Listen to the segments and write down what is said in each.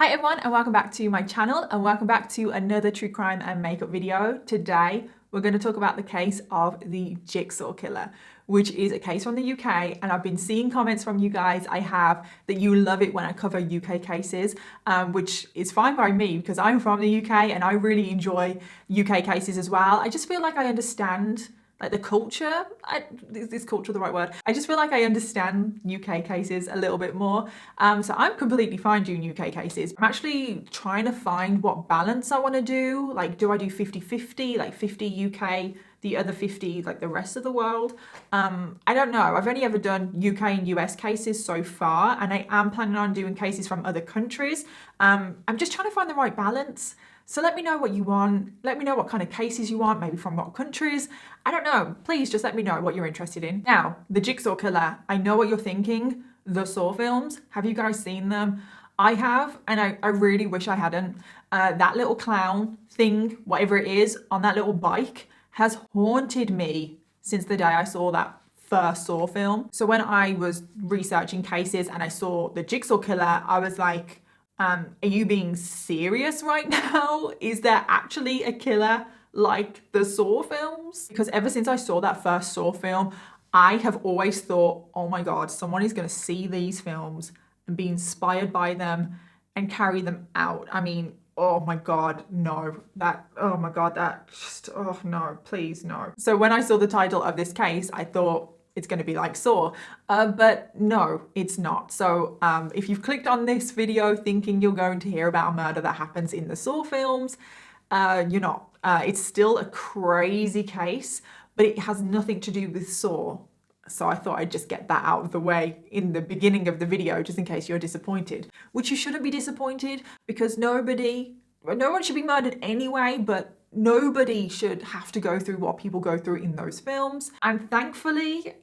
Hi everyone and welcome back to my channel and welcome back to another true crime and makeup video. Today we're going to talk about the case of the Jigsaw Killer, which is a case from the UK, and I've been seeing comments from you guys that you love it when I cover UK cases, which is fine by me because I'm from the UK and I really enjoy UK cases as well. I just feel like I understand the culture. Is culture the right word? I just feel like I understand UK cases a little bit more. So I'm completely fine doing UK cases. I'm actually trying to find what balance I want to do. Like, do I do 50-50, like 50 UK, the other 50 like the rest of the world? I don't know. I've only ever done UK and US cases so far, and I am planning on doing cases from other countries. I'm just trying to find the right balance. So let me know what you want. Let me know what kind of cases you want, maybe from what countries. I don't know. Please just let me know what you're interested in. Now, the Jigsaw Killer. I know what you're thinking. The Saw films. Have you guys seen them? I have, and I really wish I hadn't. That little clown thing, whatever it is, on that little bike has haunted me since the day I saw that first Saw film. So when I was researching cases and I saw the Jigsaw Killer, I was like, are you being serious right now? Is there actually a killer like the Saw films? Because ever since I saw that first Saw film, I have always thought, oh my God, someone is going to see these films and be inspired by them and carry them out. I mean, oh my God, no. Oh my God, oh no, please no. So when I saw the title of this case, I thought, it's going to be like Saw, but no, it's not. So if you've clicked on this video thinking you're going to hear about a murder that happens in the Saw films, you're not. It's still a crazy case, but it has nothing to do with Saw. So I thought I'd just get that out of the way in the beginning of the video, just in case you're disappointed, which you shouldn't be disappointed, because no one should be murdered anyway, but nobody should have to go through what people go through in those films. And thankfully,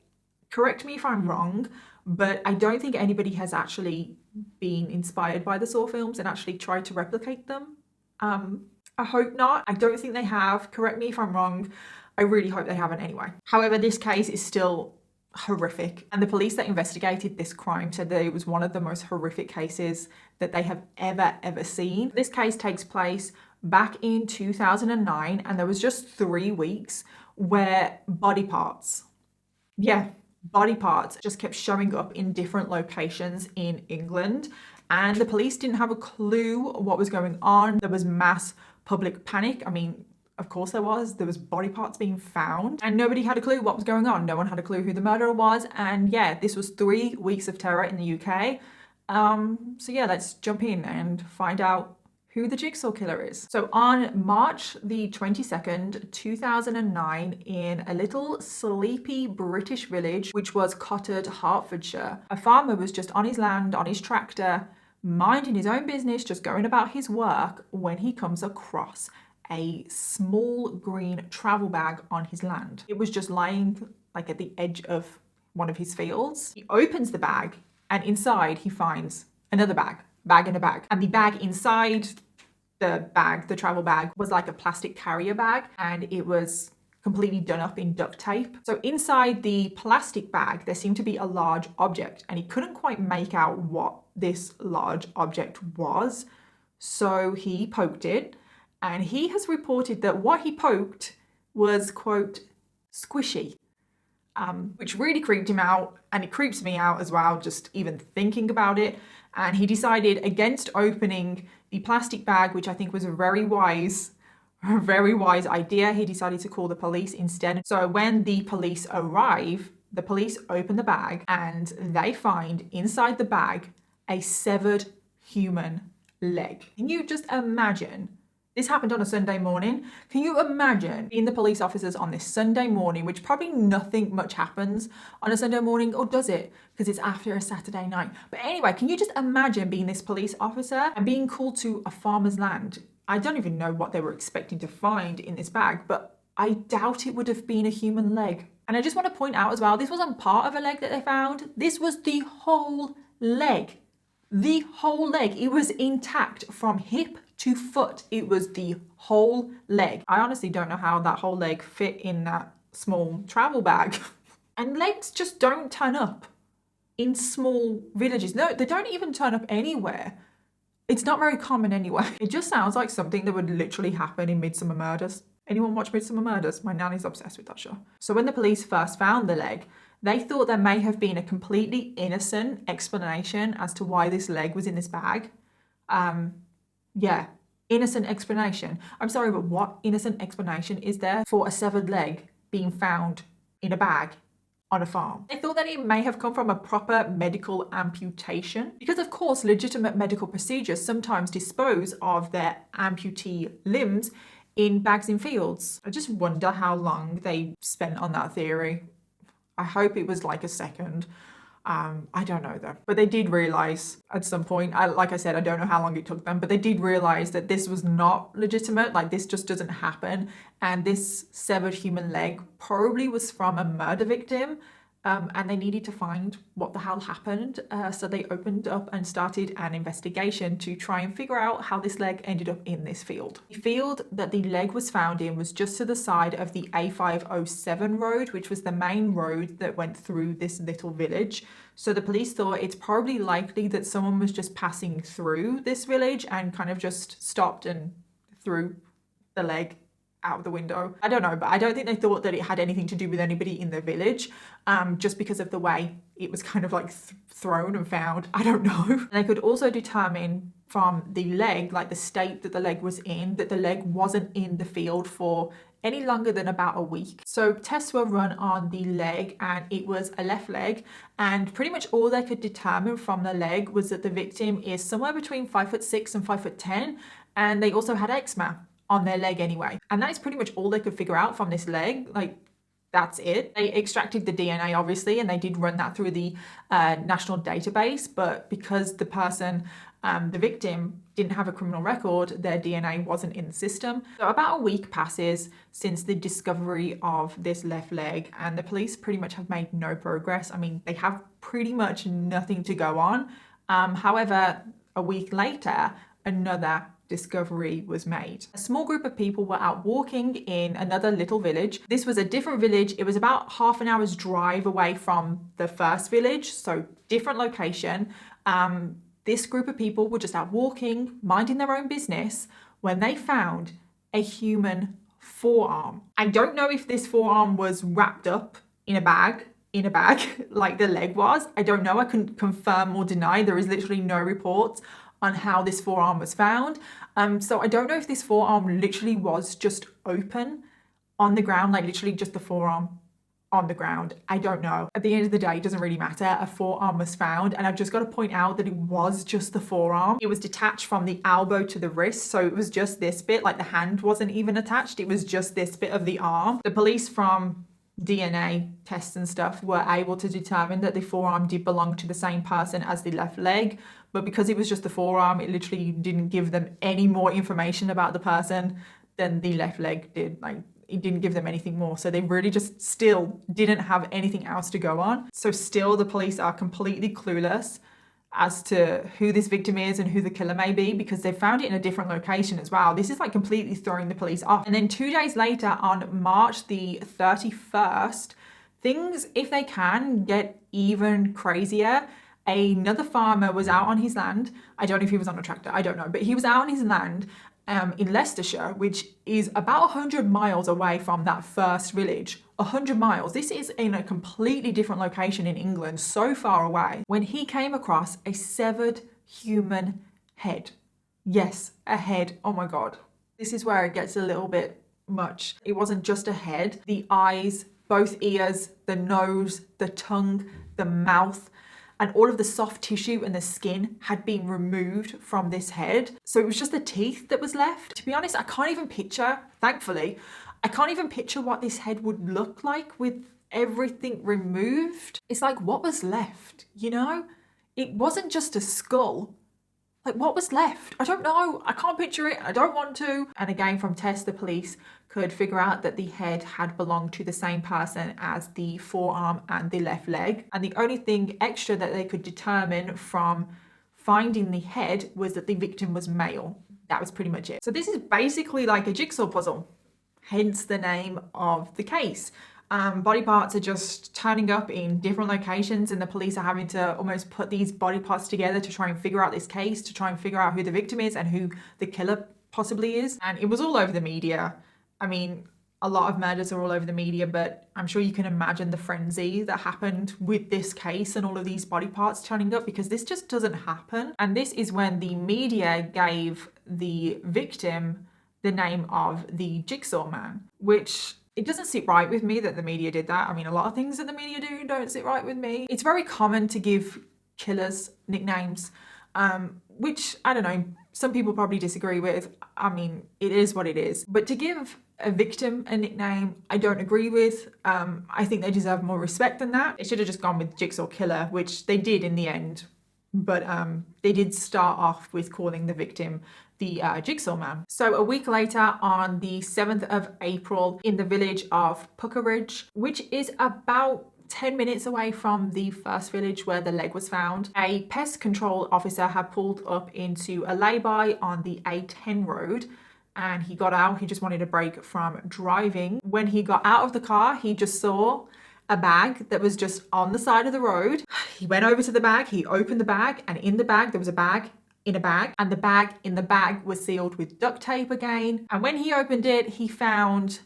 correct me if I'm wrong, but I don't think anybody has actually been inspired by the Saw films and actually tried to replicate them. I hope not. I don't think they have. Correct me if I'm wrong. I really hope they haven't anyway. However, this case is still horrific, and the police that investigated this crime said that it was one of the most horrific cases that they have ever seen. This case takes place back in 2009, and there was just 3 weeks where body parts just kept showing up in different locations in England, and the police didn't have a clue what was going on. There was mass public panic. I mean, of course there was body parts being found and nobody had a clue what was going on. No one had a clue who the murderer was. And yeah, this was 3 weeks of terror in the UK. So yeah, let's jump in and find out who the Jigsaw Killer is. So on March the 22nd, 2009, in a little sleepy British village, which was Cottered, Hertfordshire, a farmer was just on his land, on his tractor, minding his own business, just going about his work, when he comes across a small green travel bag on his land. It was just lying like at the edge of one of his fields. He opens the bag and inside he finds another bag in a bag. And the bag inside the travel bag, was like a plastic carrier bag, and it was completely done up in duct tape. So inside the plastic bag, there seemed to be a large object, and he couldn't quite make out what this large object was. So he poked it, and he has reported that what he poked was, quote, squishy, which really creeped him out, and it creeps me out as well, just even thinking about it. And he decided against opening the plastic bag, which I think was a very wise idea. He decided to call the police instead. So when the police arrive, the police open the bag and they find inside the bag a severed human leg. Can you just imagine? This happened on a Sunday morning. Can you imagine being the police officers on this Sunday morning, which probably nothing much happens on a Sunday morning, or does it? Because it's after a Saturday night. But anyway, can you just imagine being this police officer and being called to a farmer's land? I don't even know what they were expecting to find in this bag, but I doubt it would have been a human leg. And I just want to point out as well, this wasn't part of a leg that they found. This was the whole leg. The whole leg. It was intact from hip to foot. It was the whole leg. I honestly don't know how that whole leg fit in that small travel bag. And legs just don't turn up in small villages. No, they don't even turn up anywhere It's not very common anyway. It just sounds like something that would literally happen in Midsummer Murders. Anyone watch Midsummer Murders? My nanny's obsessed with that show. So when the police first found the leg, they thought there may have been a completely innocent explanation as to why this leg was in this bag. Yeah, innocent explanation. I'm sorry, but what innocent explanation is there for a severed leg being found in a bag on a farm? They thought that it may have come from a proper medical amputation, because of course legitimate medical procedures sometimes dispose of their amputee limbs in bags in fields. I just wonder how long they spent on that theory. I hope it was like a second. I don't know though. But they did realize at some point, like I said, I don't know how long it took them, but they did realize that this was not legitimate. Like, this just doesn't happen. And this severed human leg probably was from a murder victim. And they needed to find what the hell happened. So they opened up and started an investigation to try and figure out how this leg ended up in this field. The field that the leg was found in was just to the side of the A507 road, which was the main road that went through this little village. So the police thought it's probably likely that someone was just passing through this village and kind of just stopped and threw the leg out of the window. I don't know, but I don't think they thought that it had anything to do with anybody in the village, just because of the way it was kind of like thrown and found. I don't know. And they could also determine from the leg, like the state that the leg was in, that the leg wasn't in the field for any longer than about a week. So tests were run on the leg, and it was a left leg, and pretty much all they could determine from the leg was that the victim is somewhere between 5'6" and 5'10", and they also had eczema on their leg anyway. And that is pretty much all they could figure out from this leg. Like, that's it. They extracted the DNA obviously, and they did run that through the national database, but because the person, the victim, didn't have a criminal record, their DNA wasn't in the system. So about a week passes since the discovery of this left leg, and the police pretty much have made no progress. I mean, they have pretty much nothing to go on. However, a week later, another discovery was made. A small group of people were out walking in another little village. This was a different village. It was about half an hour's drive away from the first village, so different location. This group of people were just out walking, minding their own business, when they found a human forearm. I don't know if this forearm was wrapped up in a bag like the leg was. I don't know. I couldn't confirm or deny. There is literally no reports on how this forearm was found. So I don't know if this forearm literally was just open on the ground, like literally just the forearm on the ground. I don't know. At the end of the day, it doesn't really matter. A forearm was found, and I've just got to point out that it was just the forearm. It was detached from the elbow to the wrist, so it was just this bit, like the hand wasn't even attached. It was just this bit of the arm. The police, from DNA tests and stuff, were able to determine that the forearm did belong to the same person as the left leg, but because it was just the forearm, it literally didn't give them any more information about the person than the left leg did. Like, it didn't give them anything more, so they really just still didn't have anything else to go on. So still the police are completely clueless as to who this victim is and who the killer may be, because they found it in a different location as well. This is like completely throwing the police off. And then 2 days later, on March the 31st, things, if they can, get even crazier. Another farmer was out on his land. I don't know if he was on a tractor, I don't know, but he was out on his land in Leicestershire, which is about 100 miles away from that first village. 100 miles. This is in a completely different location in England, so far away, when he came across a severed human head. Yes, a head. Oh my God. This is where it gets a little bit much. It wasn't just a head. The eyes, both ears, the nose, the tongue, the mouth, and all of the soft tissue and the skin had been removed from this head. So it was just the teeth that was left. To be honest, I can't even picture, thankfully, I can't even picture what this head would look like with everything removed. It's like, what was left, you know? It wasn't just a skull. Like, what was left? I don't know. I can't picture it. I don't want to. And again, from tests, the police could figure out that the head had belonged to the same person as the forearm and the left leg. And the only thing extra that they could determine from finding the head was that the victim was male. That was pretty much it. So this is basically like a jigsaw puzzle, hence the name of the case. Body parts are just turning up in different locations, and the police are having to almost put these body parts together to try and figure out this case, to try and figure out who the victim is and who the killer possibly is. And it was all over the media. I mean, a lot of murders are all over the media, but I'm sure you can imagine the frenzy that happened with this case and all of these body parts turning up, because this just doesn't happen. And this is when the media gave the victim the name of the Jigsaw Man, which it doesn't sit right with me that the media did that. I mean, a lot of things that the media do don't sit right with me. It's very common to give killers nicknames, which, I don't know, some people probably disagree with. I mean, it is what it is. But to give a victim a nickname, I don't agree with. I think they deserve more respect than that. They should have just gone with Jigsaw Killer, which they did in the end. But they did start off with calling the victim the Jigsaw Man. So a week later, on the 7th of April, in the village of Puckeridge, which is about 10 minutes away from the first village where the leg was found, a pest control officer had pulled up into a lay-by on the A10 road, and he got out. He just wanted a break from driving. When he got out of the car, he just saw a bag that was just on the side of the road. He went over to the bag, he opened the bag, and in the bag there was a bag in a bag, and the bag in the bag was sealed with duct tape again. And when he opened it, he found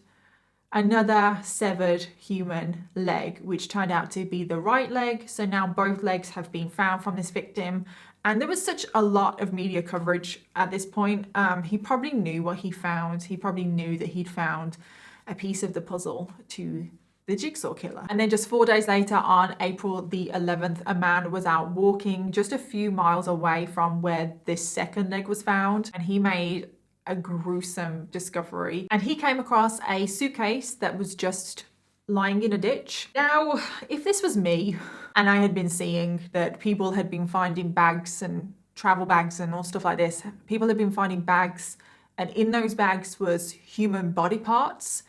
another severed human leg, which turned out to be the right leg. So now both legs have been found from this victim. And there was such a lot of media coverage at this point. He probably knew what he found. He probably knew that he'd found a piece of the puzzle to the Jigsaw Killer. And then just 4 days later, on April the 11th, a man was out walking just a few miles away from where this second leg was found, and he made a gruesome discovery. And he came across a suitcase that was just lying in a ditch. Now, if this was me and I had been seeing that people had been finding bags and travel bags and all stuff like this, people had been finding bags, and in those bags was human body parts,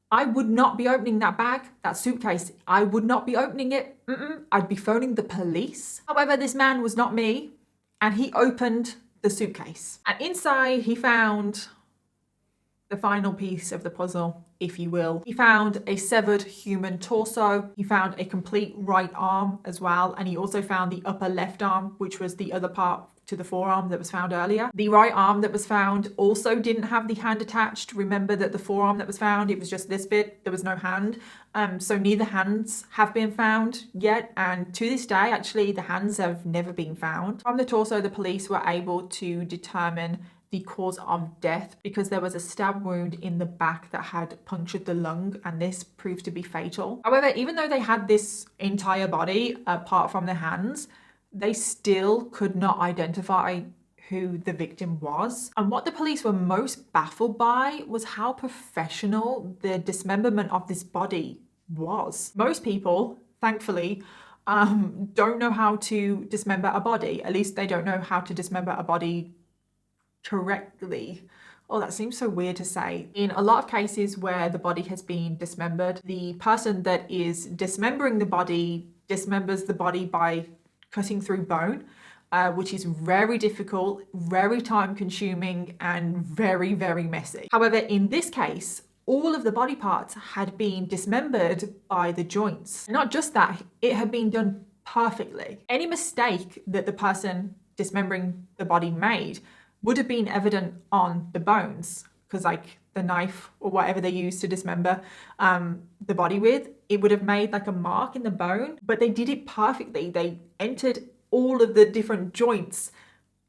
I would not be opening that bag, that suitcase. I would not be opening it. I'd be phoning the police. However, this man was not me, and he opened the suitcase. And inside, he found the final piece of the puzzle, if you will. He found a severed human torso. He found a complete right arm as well. And he also found the upper left arm, which was the other part to the forearm that was found earlier. The right arm that was found also didn't have the hand attached. Remember that the forearm that was found, it was just this bit, there was no hand. So neither hands have been found yet. And to this day, actually, the hands have never been found. From the torso, the police were able to determine the cause of death because there was a stab wound in the back that had punctured the lung, and this proved to be fatal. However, even though they had this entire body apart from the hands, they still could not identify who the victim was. And what the police were most baffled by was how professional the dismemberment of this body was. Most people, thankfully, don't know how to dismember a body. At least they don't know how to dismember a body correctly. Oh, that seems so weird to say. In a lot of cases where the body has been dismembered, the person that is dismembering the body dismembers the body by cutting through bone, which is very difficult, very time consuming, and very, very messy. However, in this case, all of the body parts had been dismembered by the joints. Not just that, it had been done perfectly. Any mistake that the person dismembering the body made would have been evident on the bones, because like the knife or whatever they used to dismember the body with, it would have made like a mark in the bone, but they did it perfectly. They entered all of the different joints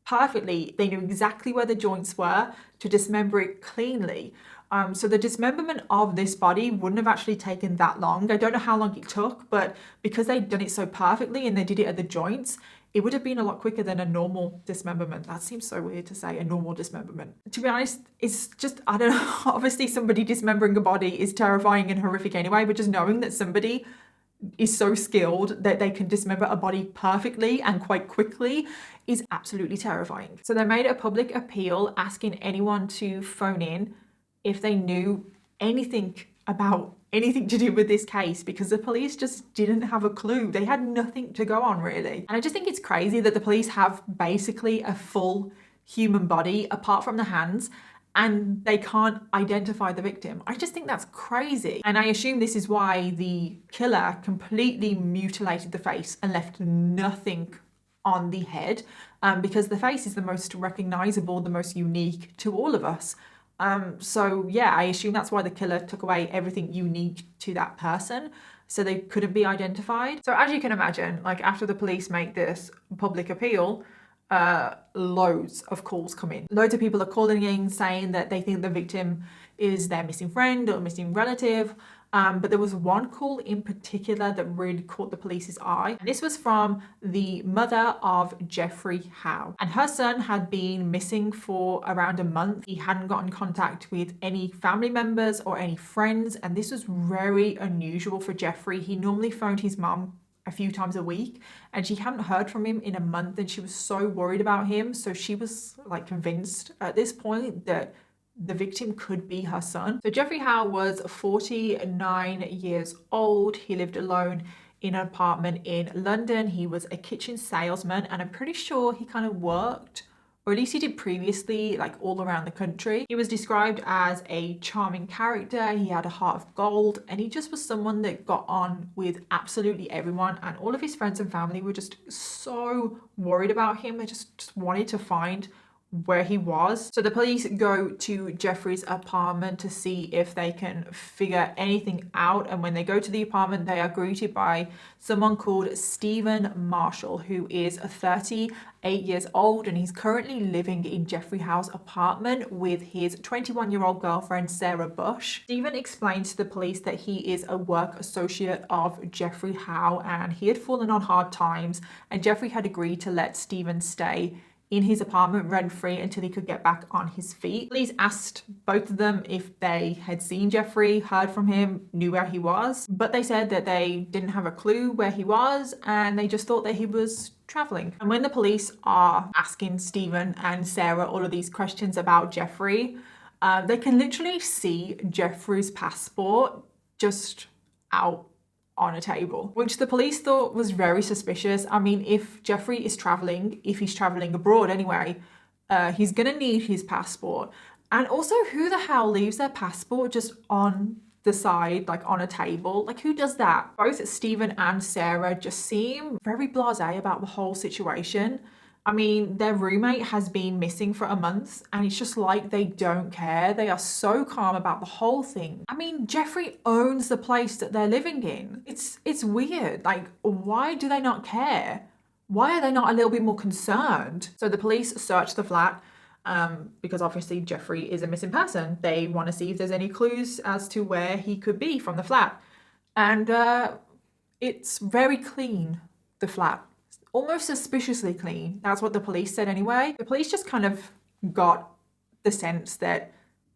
perfectly. They knew exactly where the joints were to dismember it cleanly. So the dismemberment of this body wouldn't have actually taken that long. I don't know how long it took, but because they'd done it so perfectly and they did it at the joints, it would have been a lot quicker than a normal dismemberment. That seems so weird to say, a normal dismemberment. To be honest, it's just, I don't know, obviously somebody dismembering a body is terrifying and horrific anyway, but just knowing that somebody is so skilled that they can dismember a body perfectly and quite quickly is absolutely terrifying. So they made a public appeal asking anyone to phone in if they knew anything about anything to do with this case, because the police just didn't have a clue. They had nothing to go on, really. And I just think it's crazy that the police have basically a full human body apart from the hands, and they can't identify the victim. I just think that's crazy. And I assume this is why the killer completely mutilated the face and left nothing on the head, because the face is the most recognizable, the most unique to all of us. So yeah, I assume that's why the killer took away everything unique to that person, so they couldn't be identified. So as you can imagine, like after the police make this public appeal, loads of calls come in. Loads of people are calling in saying that they think the victim is their missing friend or missing relative. But there was one call in particular that really caught the police's eye. And this was from the mother of Jeffrey Howe. And her son had been missing for around a month. He hadn't gotten in contact with any family members or any friends. And this was very unusual for Jeffrey. He normally phoned his mum a few times a week, and she hadn't heard from him in a month, and she was so worried about him. So she was like convinced at this point that the victim could be her son. So Jeffrey Howe was 49 years old. He lived alone in an apartment in London. He was a kitchen salesman, and I'm pretty sure he kind of worked, or at least he did previously, like all around the country. He was described as a charming character. He had a heart of gold, and he just was someone that got on with absolutely everyone. And all of his friends and family were just so worried about him. They just wanted to find where he was. So the police go to Jeffrey's apartment to see if they can figure anything out. And when they go to the apartment, they are greeted by someone called Stephen Marshall, who is 38 years old, and he's currently living in Jeffrey Howe's apartment with his 21-year-old girlfriend, Sarah Bush. Stephen explains to the police that he is a work associate of Jeffrey Howe, and he had fallen on hard times, and Jeffrey had agreed to let Stephen stay in his apartment rent-free until he could get back on his feet. Police asked both of them if they had seen Jeffrey, heard from him, knew where he was, but they said that they didn't have a clue where he was, and they just thought that he was traveling. And when the police are asking Stephen and Sarah all of these questions about Jeffrey, they can literally see Jeffrey's passport just out on a table, which the police thought was very suspicious. I mean, if Jeffrey is traveling, if he's traveling abroad anyway, he's gonna need his passport. And also, who the hell leaves their passport just on the side, like on a table? Like, who does that? Both Stephen and Sarah just seem very blasé about the whole situation. I mean, their roommate has been missing for a month, and it's just like they don't care. They are so calm about the whole thing. I mean, Jeffrey owns the place that they're living in. It's weird. Like, why do they not care? Why are they not a little bit more concerned? So the police search the flat because obviously Jeffrey is a missing person. They want to see if there's any clues as to where he could be from the flat. And it's very clean, the flat. Almost suspiciously clean. That's what the police said anyway. The police just kind of got the sense that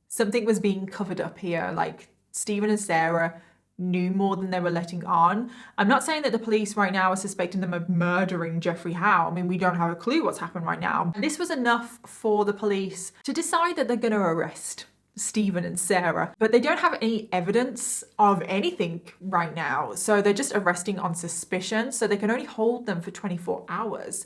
something was being covered up here. Like, Stephen and Sarah knew more than they were letting on. I'm not saying that the police right now are suspecting them of murdering Jeffrey Howe. I mean, we don't have a clue what's happened right now. And this was enough for the police to decide that they're going to arrest Stephen and Sarah, but they don't have any evidence of anything right now. So they're just arresting on suspicion. So they can only hold them for 24 hours.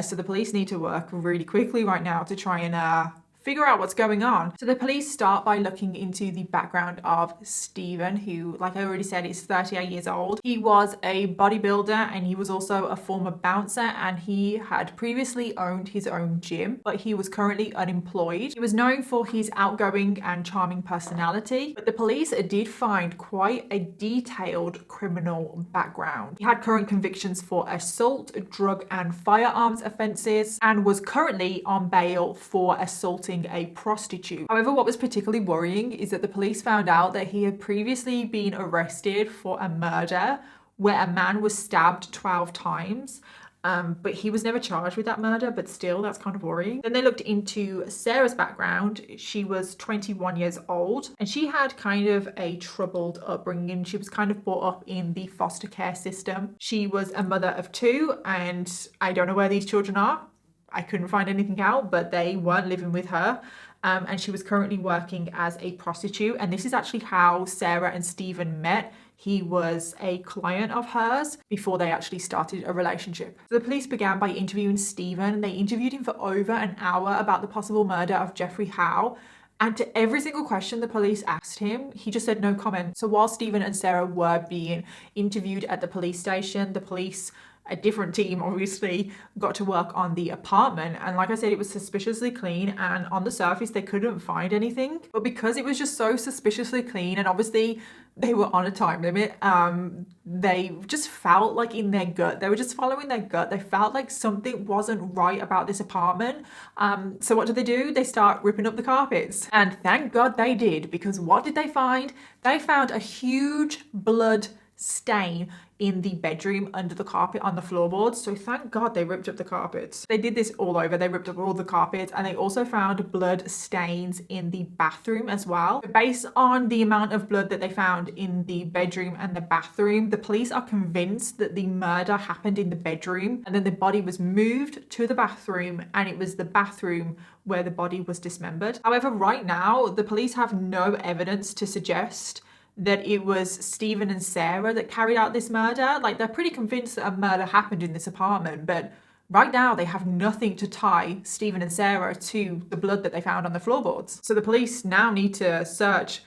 So the police need to work really quickly right now to try and figure out what's going on. So the police start by looking into the background of Stephen, who, like I already said, is 38 years old. He was a bodybuilder, and he was also a former bouncer, and he had previously owned his own gym, but he was currently unemployed. He was known for his outgoing and charming personality, but the police did find quite a detailed criminal background. He had current convictions for assault, drug and firearms offenses, and was currently on bail for assaulting a prostitute. However, what was particularly worrying is that the police found out that he had previously been arrested for a murder where a man was stabbed 12 times. But he was never charged with that murder, but still, that's kind of worrying. Then they looked into Sarah's background. She was 21 years old, and she had kind of a troubled upbringing. She was kind of brought up in the foster care system. She was a mother of 2, and I don't know where these children are. I couldn't find anything out, but they weren't living with her. And she was currently working as a prostitute. And this is actually how Sarah and Stephen met. He was a client of hers before they actually started a relationship. So the police began by interviewing Stephen. They interviewed him for over an hour about the possible murder of Jeffrey Howe. And to every single question the police asked him, he just said no comment. So while Stephen and Sarah were being interviewed at the police station, the police, a different team obviously, got to work on the apartment. And like I said, it was suspiciously clean, and on the surface they couldn't find anything. But because it was just so suspiciously clean, and obviously they were on a time limit, they just felt like in their gut, they were just following their gut. They felt like something wasn't right about this apartment. So what do? They start ripping up the carpets. And thank God they did, because what did they find? They found a huge blood stain in the bedroom under the carpet on the floorboards. So thank God they ripped up the carpets. They did this all over. They ripped up all the carpets, and they also found blood stains in the bathroom as well. Based on the amount of blood that they found in the bedroom and the bathroom, the police are convinced that the murder happened in the bedroom, and then the body was moved to the bathroom, and it was the bathroom where the body was dismembered. However, right now, the police have no evidence to suggest that it was Stephen and Sarah that carried out this murder. Like, they're pretty convinced that a murder happened in this apartment, but right now they have nothing to tie Stephen and Sarah to the blood that they found on the floorboards. So the police now need to search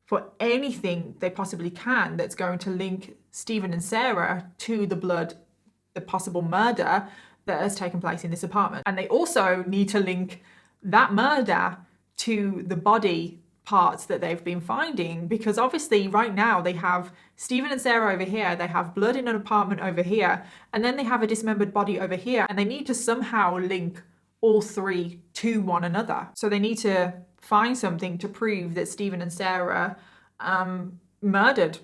for anything they possibly can that's going to link Stephen and Sarah to the blood, the possible murder that has taken place in this apartment. And they also need to link that murder to the body parts that they've been finding, because obviously right now they have Stephen and Sarah over here, they have blood in an apartment over here, and then they have a dismembered body over here, and they need to somehow link all three to one another. So they need to find something to prove that Stephen and Sarah murdered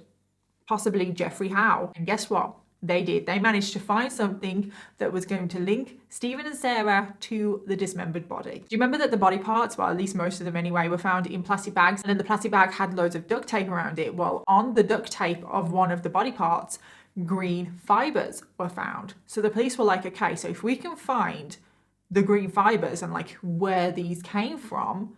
possibly Jeffrey Howe. And guess what? They did. They managed to find something that was going to link Stephen and Sarah to the dismembered body. Do you remember that the body parts, well, at least most of them anyway, were found in plastic bags, and then the plastic bag had loads of duct tape around it? Well, on the duct tape of one of the body parts, green fibers were found. So the police were like, okay, so if we can find the green fibers and like where these came from,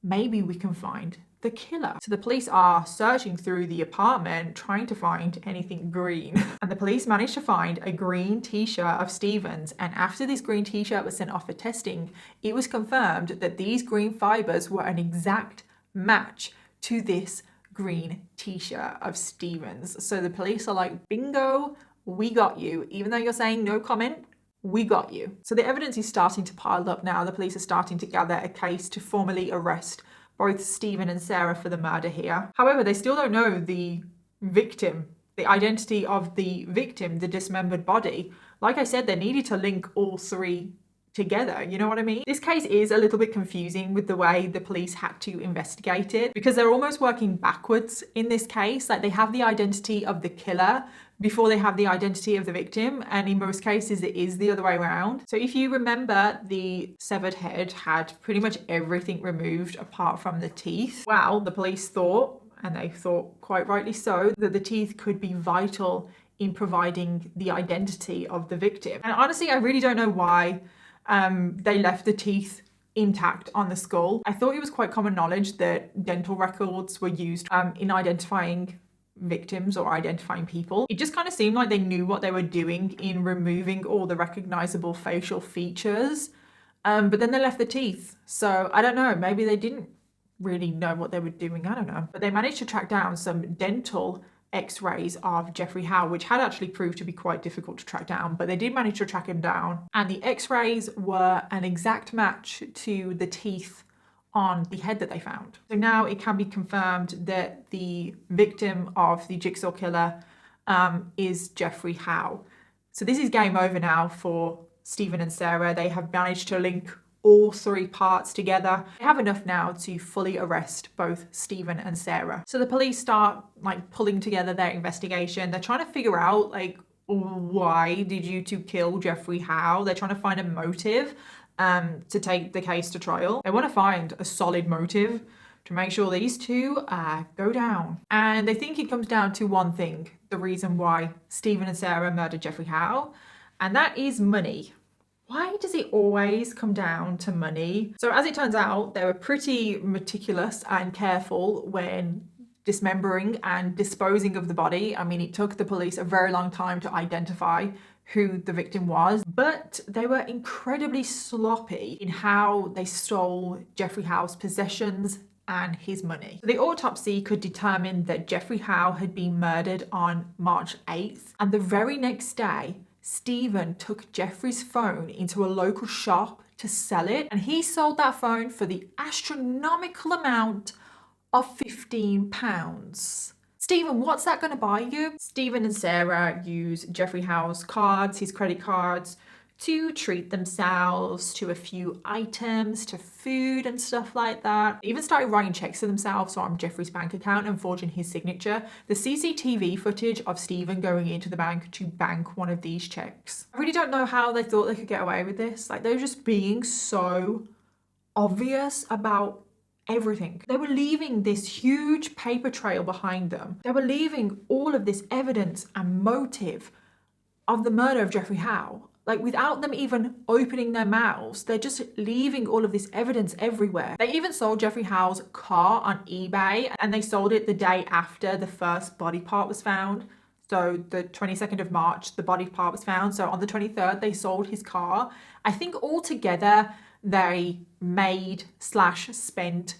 maybe we can find the killer. So the police are searching through the apartment trying to find anything green. And the police managed to find a green t-shirt of Stephen's, and after this green t-shirt was sent off for testing, it was confirmed that these green fibers were an exact match to this green t-shirt of Stephen's. So the police are like, bingo, we got you. Even though you're saying no comment, we got you. So the evidence is starting to pile up now. The police are starting to gather a case to formally arrest both Stephen and Sarah for the murder here. However, they still don't know the victim, the identity of the victim, the dismembered body. Like I said, they needed to link all three together, you know what I mean? This case is a little bit confusing with the way the police had to investigate it, because they're almost working backwards in this case. Like, they have the identity of the killer before they have the identity of the victim, and in most cases it is the other way around. So if you remember, the severed head had pretty much everything removed apart from the teeth. Well, the police thought, and they thought quite rightly so, that the teeth could be vital in providing the identity of the victim. And honestly, I really don't know why they left the teeth intact on the skull. I thought it was quite common knowledge that dental records were used in identifying victims or identifying people. It just kind of seemed like they knew what they were doing in removing all the recognizable facial features, but then they left the teeth. So I don't know, maybe they didn't really know what they were doing, I don't know. But they managed to track down some dental x-rays of Jeffrey Howe, which had actually proved to be quite difficult to track down, but they did manage to track him down. And the x-rays were an exact match to the teeth on the head that they found. So now it can be confirmed that the victim of the Jigsaw Killer is Jeffrey Howe. So this is game over now for Stephen and Sarah. They have managed to link all three parts together. They have enough now to fully arrest both Stephen and Sarah. So the police start like pulling together their investigation. They're trying to figure out like, why did you two kill Jeffrey Howe? They're trying to find a motive to take the case to trial. They want to find a solid motive to make sure these two go down. And they think it comes down to one thing, the reason why Stephen and Sarah murdered Jeffrey Howe, and that is money. Why does it always come down to money? So as it turns out, they were pretty meticulous and careful when dismembering and disposing of the body. I mean, it took the police a very long time to identify who the victim was, but they were incredibly sloppy in how they stole Jeffrey Howe's possessions and his money. The autopsy could determine that Jeffrey Howe had been murdered on March 8th, and the very next day, Stephen took Jeffrey's phone into a local shop to sell it, and he sold that phone for the astronomical amount of £15. Stephen, what's that going to buy you? Stephen and Sarah use Jeffrey Howe's cards, his credit cards, to treat themselves to a few items, to food and stuff like that. They even started writing checks to themselves on Jeffrey's bank account and forging his signature. The CCTV footage of Stephen going into the bank to bank one of these checks. I really don't know how they thought they could get away with this. Like, they were just being so obvious about everything. They were leaving this huge paper trail behind them. They were leaving all of this evidence and motive of the murder of Jeffrey Howe. Like, without them even opening their mouths, they're just leaving all of this evidence everywhere. They even sold Jeffrey Howe's car on eBay, and they sold it the day after the first body part was found. So the 22nd of March, the body part was found. So on the 23rd, they sold his car. I think altogether they made/spent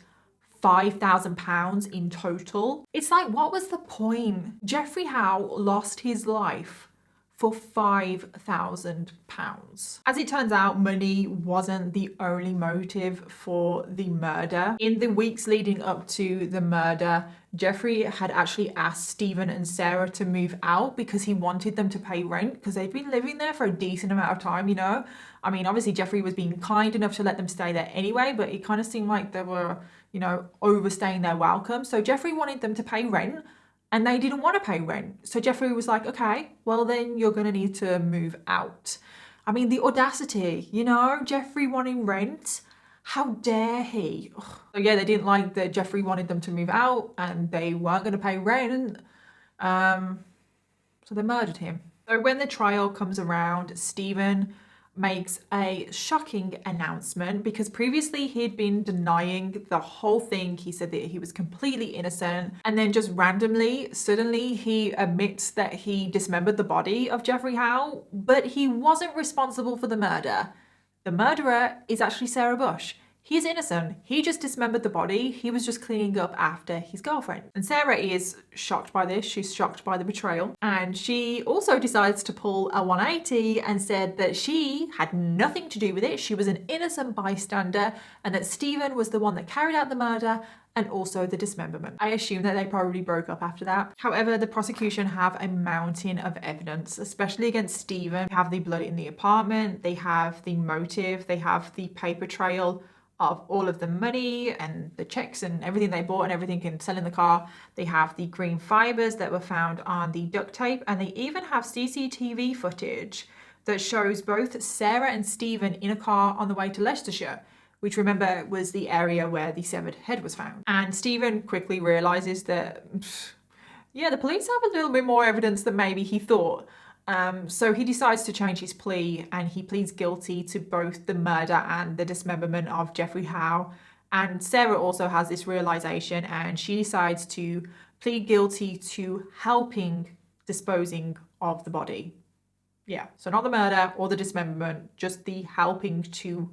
£5,000 in total. It's like, what was the point? Jeffrey Howe lost his life for £5,000. As it turns out, money wasn't the only motive for the murder. In the weeks leading up to the murder, Jeffrey had actually asked Stephen and Sarah to move out because he wanted them to pay rent, because they've been living there for a decent amount of time, you know? I mean, obviously Jeffrey was being kind enough to let them stay there anyway, but it kind of seemed like they were, you know, overstaying their welcome. So Jeffrey wanted them to pay rent, and they didn't want to pay rent. So Jeffrey was like, okay, well then you're going to need to move out. I mean, the audacity, you know, Jeffrey wanting rent. How dare he? Ugh. So yeah, they didn't like that Jeffrey wanted them to move out and they weren't going to pay rent. So they murdered him. So when the trial comes around, Stephen makes a shocking announcement, because previously he'd been denying the whole thing. He said that he was completely innocent, and then just randomly, suddenly he admits that he dismembered the body of Jeffrey Howe, but he wasn't responsible for the murder. The murderer is actually Sarah Bush. He's innocent. He just dismembered the body. He was just cleaning up after his girlfriend. And Sarah is shocked by this. She's shocked by the betrayal. And she also decides to pull a 180 and said that she had nothing to do with it. She was an innocent bystander, and that Stephen was the one that carried out the murder and also the dismemberment. I assume that they probably broke up after that. However, the prosecution have a mountain of evidence, especially against Stephen. They have the blood in the apartment. They have the motive. They have the paper trail of all of the money and the checks and everything they bought and everything can sell in the car. They have the green fibers that were found on the duct tape, and they even have CCTV footage that shows both Sarah and Stephen in a car on the way to Leicestershire, which, remember, was the area where the severed head was found. And Stephen quickly realizes that, yeah, the police have a little bit more evidence than maybe he thought. So he decides to change his plea, and he pleads guilty to both the murder and the dismemberment of Jeffrey Howe. And Sarah also has this realization, and she decides to plead guilty to helping disposing of the body. Yeah, so not the murder or the dismemberment, just the helping to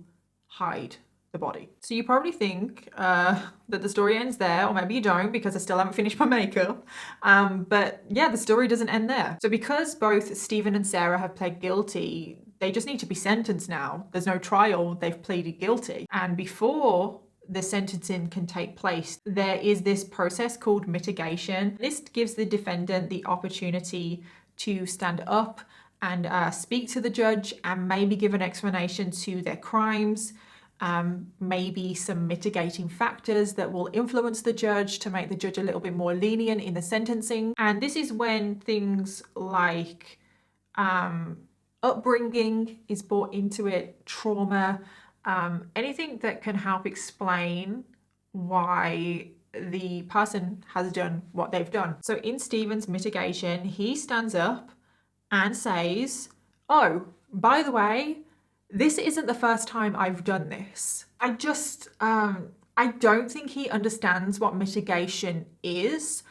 hide the body. So you probably think that the story ends there, or maybe you don't, because I still haven't finished my makeup. But yeah, the story doesn't end there. So because both Stephen and Sarah have pled guilty, they just need to be sentenced now. There's no trial, they've pleaded guilty. And before the sentencing can take place, there is this process called mitigation. This gives the defendant the opportunity to stand up and speak to the judge and maybe give an explanation to their crimes. Maybe some mitigating factors that will influence the judge to make the judge a little bit more lenient in the sentencing. And this is when things like upbringing is brought into it, trauma, anything that can help explain why the person has done what they've done. So in Stephen's mitigation, he stands up and says, oh, by the way, this isn't the first time I've done this. I don't think he understands what mitigation is.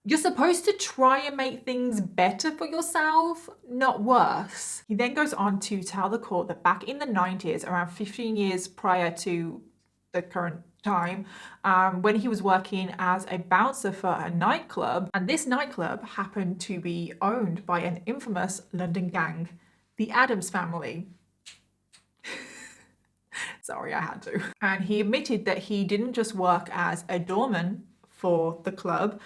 You're supposed to try and make things better for yourself, not worse. He then goes on to tell the court that back in the 90s, around 15 years prior to the current time, when he was working as a bouncer for a nightclub, and this nightclub happened to be owned by an infamous London gang, the Addams family. Sorry, I had to. And he admitted that he didn't just work as a doorman for the club,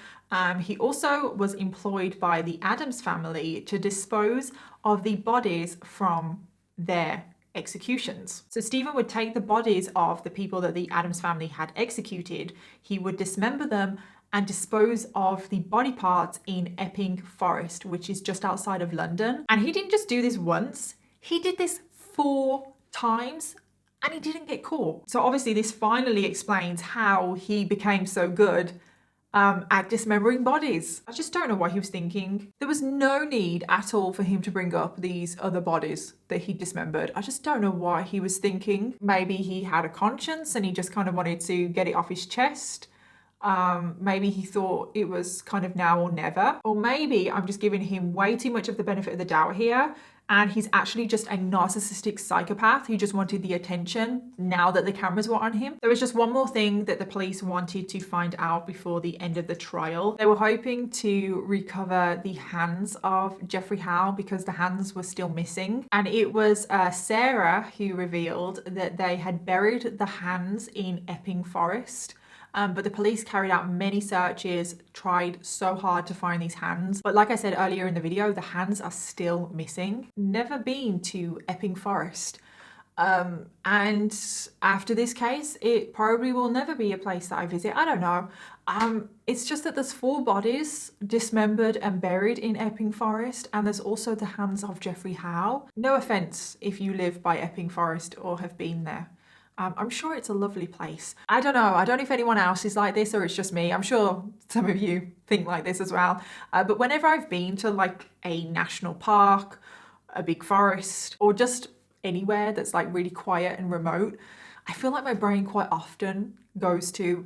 he also was employed by the Addams family to dispose of the bodies from their executions. So Stephen would take the bodies of the people that the Addams family had executed, he would dismember them and dispose of the body parts in Epping Forest, which is just outside of London. And he didn't just do this once, he did this 4 times and he didn't get caught. So obviously this finally explains how he became so good at dismembering bodies. I just don't know what he was thinking. There was no need at all for him to bring up these other bodies that he dismembered. I just don't know what he was thinking. Maybe he had a conscience and he just kind of wanted to get it off his chest. Maybe he thought it was kind of now or never. Or maybe I'm just giving him way too much of the benefit of the doubt here, and he's actually just a narcissistic psychopath who just wanted the attention now that the cameras were on him. There was just one more thing that the police wanted to find out before the end of the trial. They were hoping to recover the hands of Jeffrey Howe because the hands were still missing. And it was Sarah who revealed that they had buried the hands in Epping Forest. But the police carried out many searches, tried so hard to find these hands. But like I said earlier in the video, the hands are still missing. Never been to Epping Forest. And after this case, it probably will never be a place that I visit. I don't know. It's just that there's 4 bodies dismembered and buried in Epping Forest, and there's also the hands of Jeffrey Howe. No offense if you live by Epping Forest or have been there. I'm sure it's a lovely place. I don't know. I don't know if anyone else is like this or it's just me. I'm sure some of you think like this as well. But whenever I've been to like a national park, a big forest, or just anywhere that's like really quiet and remote, I feel like my brain quite often goes to,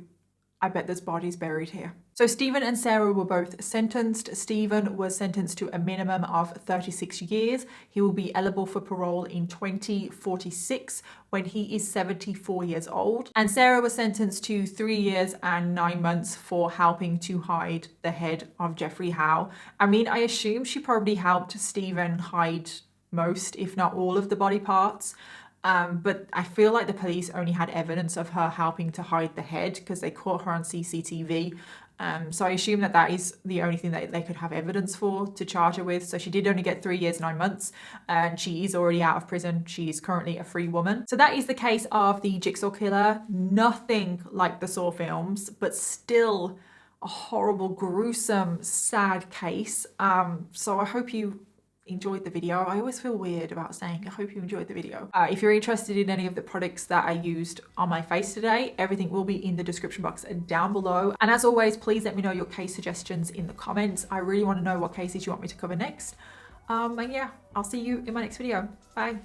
I bet there's bodies buried here. So Stephen and Sarah were both sentenced. Stephen was sentenced to a minimum of 36 years. He will be eligible for parole in 2046 when he is 74 years old. And Sarah was sentenced to 3 years and 9 months for helping to hide the head of Jeffrey Howe. I mean, I assume she probably helped Stephen hide most, if not all, of the body parts. But I feel like the police only had evidence of her helping to hide the head because they caught her on CCTV. So I assume that that is the only thing that they could have evidence for to charge her with. So she did only get 3 years, 9 months, and she is already out of prison. She's currently a free woman. So that is the case of the Jigsaw Killer. Nothing like the Saw films, but still a horrible, gruesome, sad case. So I hope you enjoyed the video. I always feel weird about saying I hope you enjoyed the video. If you're interested in any of the products that I used on my face today, everything will be in the description box down below. And as always, please let me know your case suggestions in the comments. I really want to know what cases you want me to cover next. And yeah, I'll see you in my next video. Bye.